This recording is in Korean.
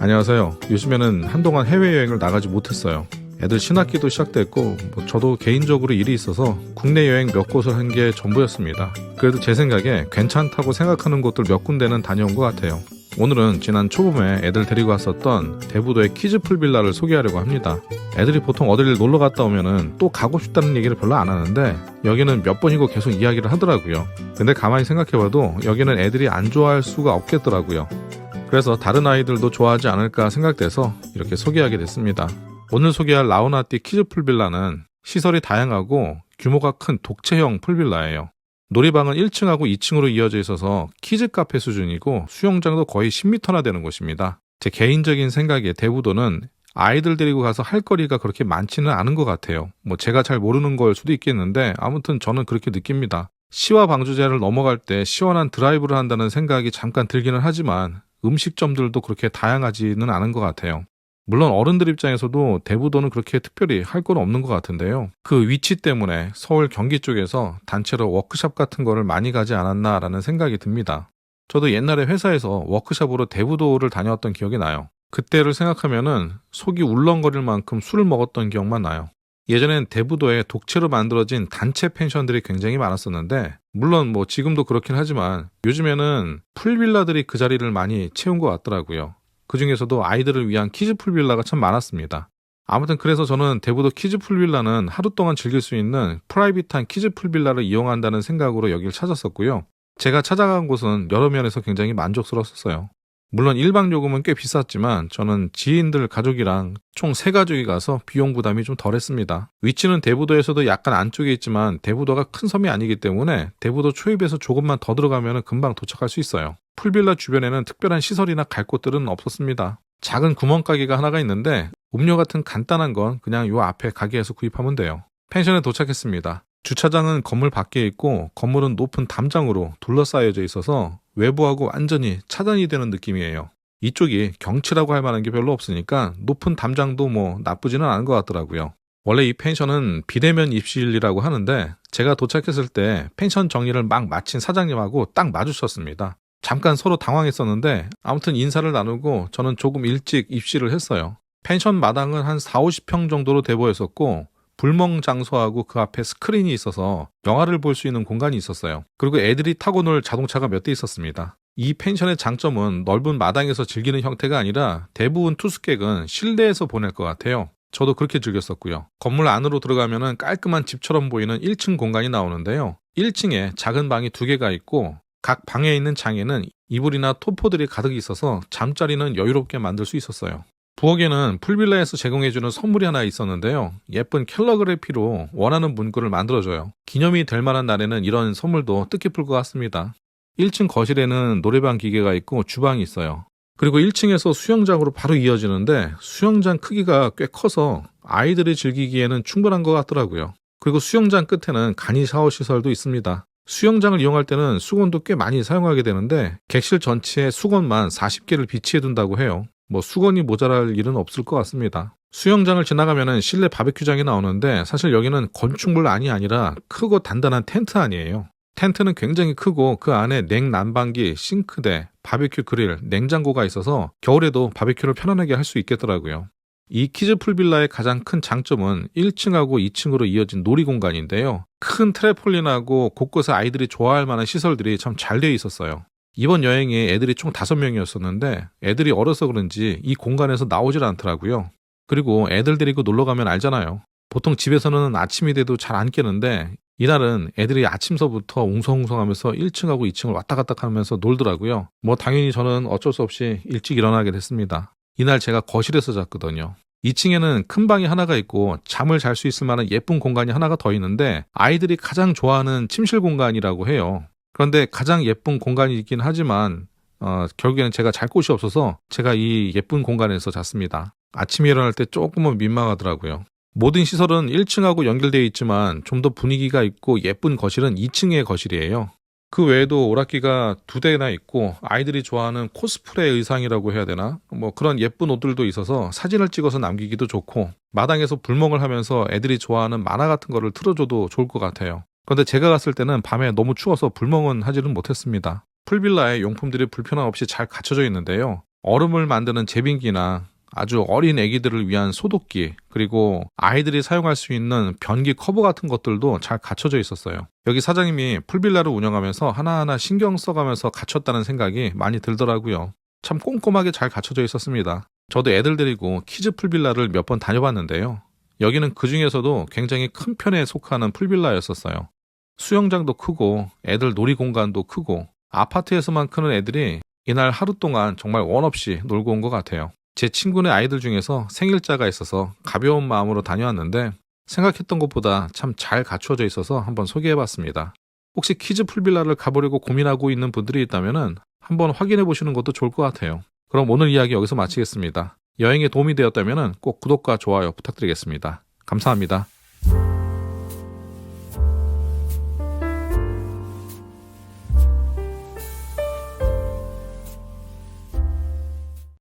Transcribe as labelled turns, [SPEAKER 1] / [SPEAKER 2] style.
[SPEAKER 1] 안녕하세요. 요즘에는 한동안 해외여행을 나가지 못했어요. 애들 신학기도 시작됐고 저도 개인적으로 일이 있어서 국내 여행 몇 곳을 한 게 전부였습니다. 그래도 제 생각에 괜찮다고 생각하는 곳들 몇 군데는 다녀온 것 같아요. 오늘은 지난 초봄에 애들 데리고 왔었던 대부도의 키즈풀 빌라를 소개하려고 합니다. 애들이 보통 어디를 놀러 갔다 오면은 또 가고 싶다는 얘기를 별로 안 하는데 여기는 몇 번이고 계속 이야기를 하더라고요. 근데 가만히 생각해봐도 여기는 애들이 안 좋아할 수가 없겠더라고요. 그래서 다른 아이들도 좋아하지 않을까 생각돼서 이렇게 소개하게 됐습니다. 오늘 소개할 라우나띠 키즈풀 빌라는 시설이 다양하고 규모가 큰 독채형 풀빌라예요. 놀이방은 1층하고 2층으로 이어져 있어서 키즈 카페 수준이고 수영장도 거의 10m나 되는 곳입니다. 제 개인적인 생각에 대부도는 아이들 데리고 가서 할 거리가 그렇게 많지는 않은 것 같아요. 제가 잘 모르는 걸 수도 있겠는데 아무튼 저는 그렇게 느낍니다. 시와 방주제를 넘어갈 때 시원한 드라이브를 한다는 생각이 잠깐 들기는 하지만 음식점들도 그렇게 다양하지는 않은 것 같아요. 물론 어른들 입장에서도 대부도는 그렇게 특별히 할 건 없는 것 같은데요. 그 위치 때문에 서울 경기 쪽에서 단체로 워크숍 같은 거를 많이 가지 않았나라는 생각이 듭니다. 저도 옛날에 회사에서 워크숍으로 대부도를 다녀왔던 기억이 나요. 그때를 생각하면은 속이 울렁거릴 만큼 술을 먹었던 기억만 나요. 예전엔 대부도에 독채로 만들어진 단체 펜션들이 굉장히 많았었는데 물론 지금도 그렇긴 하지만 요즘에는 풀빌라들이 그 자리를 많이 채운 것 같더라고요. 그 중에서도 아이들을 위한 키즈 풀빌라가 참 많았습니다. 아무튼 그래서 저는 대부도 키즈 풀빌라는 하루 동안 즐길 수 있는 프라이빗한 키즈 풀빌라를 이용한다는 생각으로 여길 찾았었고요. 제가 찾아간 곳은 여러 면에서 굉장히 만족스러웠어요. 물론 1박 요금은 꽤 비쌌지만 저는 지인들 가족이랑 총 3가족이 가서 비용 부담이 좀 덜했습니다. 위치는 대부도에서도 약간 안쪽에 있지만 대부도가 큰 섬이 아니기 때문에 대부도 초입에서 조금만 더 들어가면 금방 도착할 수 있어요. 풀빌라 주변에는 특별한 시설이나 갈 곳들은 없었습니다. 작은 구멍가게가 하나가 있는데 음료 같은 간단한 건 그냥 요 앞에 가게에서 구입하면 돼요. 펜션에 도착했습니다. 주차장은 건물 밖에 있고 건물은 높은 담장으로 둘러싸여져 있어서 외부하고 완전히 차단이 되는 느낌이에요. 이쪽이 경치라고 할 만한 게 별로 없으니까 높은 담장도 나쁘지는 않은 것 같더라고요. 원래 이 펜션은 비대면 입실이라고 하는데 제가 도착했을 때 펜션 정리를 막 마친 사장님하고 딱 마주쳤습니다. 잠깐 서로 당황했었는데 아무튼 인사를 나누고 저는 조금 일찍 입실을 했어요. 펜션 마당은 한 40-50평 정도로 돼 보였었고 불멍 장소하고 그 앞에 스크린이 있어서 영화를 볼 수 있는 공간이 있었어요. 그리고 애들이 타고 놀 자동차가 몇 대 있었습니다. 이 펜션의 장점은 넓은 마당에서 즐기는 형태가 아니라 대부분 투숙객은 실내에서 보낼 것 같아요. 저도 그렇게 즐겼었고요. 건물 안으로 들어가면 깔끔한 집처럼 보이는 1층 공간이 나오는데요. 1층에 작은 방이 2개가 있고 각 방에 있는 장에는 이불이나 토포들이 가득 있어서 잠자리는 여유롭게 만들 수 있었어요. 부엌에는 풀빌라에서 제공해주는 선물이 하나 있었는데요. 예쁜 캘러그래피로 원하는 문구를 만들어줘요. 기념이 될 만한 날에는 이런 선물도 뜻깊을 것 같습니다. 1층 거실에는 노래방 기계가 있고 주방이 있어요. 그리고 1층에서 수영장으로 바로 이어지는데 수영장 크기가 꽤 커서 아이들이 즐기기에는 충분한 것 같더라고요. 그리고 수영장 끝에는 간이 샤워 시설도 있습니다. 수영장을 이용할 때는 수건도 꽤 많이 사용하게 되는데 객실 전체에 수건만 40개를 비치해 둔다고 해요. 수건이 모자랄 일은 없을 것 같습니다. 수영장을 지나가면 실내 바베큐장이 나오는데 사실 여기는 건축물 안이 아니라 크고 단단한 텐트 안이에요. 텐트는 굉장히 크고 그 안에 냉난방기, 싱크대, 바베큐 그릴, 냉장고가 있어서 겨울에도 바베큐를 편안하게 할 수 있겠더라고요. 이 키즈 풀빌라의 가장 큰 장점은 1층하고 2층으로 이어진 놀이공간인데요. 큰 트램폴린하고 곳곳에 아이들이 좋아할 만한 시설들이 참 잘 되어 있었어요. 이번 여행에 애들이 총 5명이었었는데 애들이 어려서 그런지 이 공간에서 나오질 않더라고요. 그리고 애들 데리고 놀러 가면 알잖아요. 보통 집에서는 아침이 돼도 잘 안 깨는데 이날은 애들이 아침서부터 웅성웅성하면서 1층하고 2층을 왔다 갔다 하면서 놀더라고요. 당연히 저는 어쩔 수 없이 일찍 일어나게 됐습니다. 이날 제가 거실에서 잤거든요. 2층에는 큰 방이 하나가 있고 잠을 잘 수 있을 만한 예쁜 공간이 하나가 더 있는데 아이들이 가장 좋아하는 침실 공간이라고 해요. 그런데 가장 예쁜 공간이긴 하지만 결국에는 제가 잘 곳이 없어서 제가 이 예쁜 공간에서 잤습니다. 아침에 일어날 때 조금은 민망하더라고요. 모든 시설은 1층하고 연결되어 있지만 좀 더 분위기가 있고 예쁜 거실은 2층의 거실이에요. 그 외에도 오락기가 2대나 있고 아이들이 좋아하는 코스프레 의상이라고 해야 되나? 그런 예쁜 옷들도 있어서 사진을 찍어서 남기기도 좋고 마당에서 불멍을 하면서 애들이 좋아하는 만화 같은 거를 틀어줘도 좋을 것 같아요. 그런데 제가 갔을 때는 밤에 너무 추워서 불멍은 하지는 못했습니다. 풀빌라에 용품들이 불편함 없이 잘 갖춰져 있는데요. 얼음을 만드는 제빙기나 아주 어린 애기들을 위한 소독기, 그리고 아이들이 사용할 수 있는 변기 커버 같은 것들도 잘 갖춰져 있었어요. 여기 사장님이 풀빌라를 운영하면서 하나하나 신경 써가면서 갖췄다는 생각이 많이 들더라고요. 참 꼼꼼하게 잘 갖춰져 있었습니다. 저도 애들 데리고 키즈 풀빌라를 몇 번 다녀봤는데요. 여기는 그 중에서도 굉장히 큰 편에 속하는 풀빌라였었어요. 수영장도 크고 애들 놀이 공간도 크고 아파트에서만 크는 애들이 이날 하루 동안 정말 원 없이 놀고 온 것 같아요. 제 친구네 아이들 중에서 생일자가 있어서 가벼운 마음으로 다녀왔는데 생각했던 것보다 참 잘 갖추어져 있어서 한번 소개해봤습니다. 혹시 키즈 풀빌라를 가보려고 고민하고 있는 분들이 있다면 한번 확인해 보시는 것도 좋을 것 같아요. 그럼 오늘 이야기 여기서 마치겠습니다. 여행에 도움이 되었다면 꼭 구독과 좋아요 부탁드리겠습니다. 감사합니다.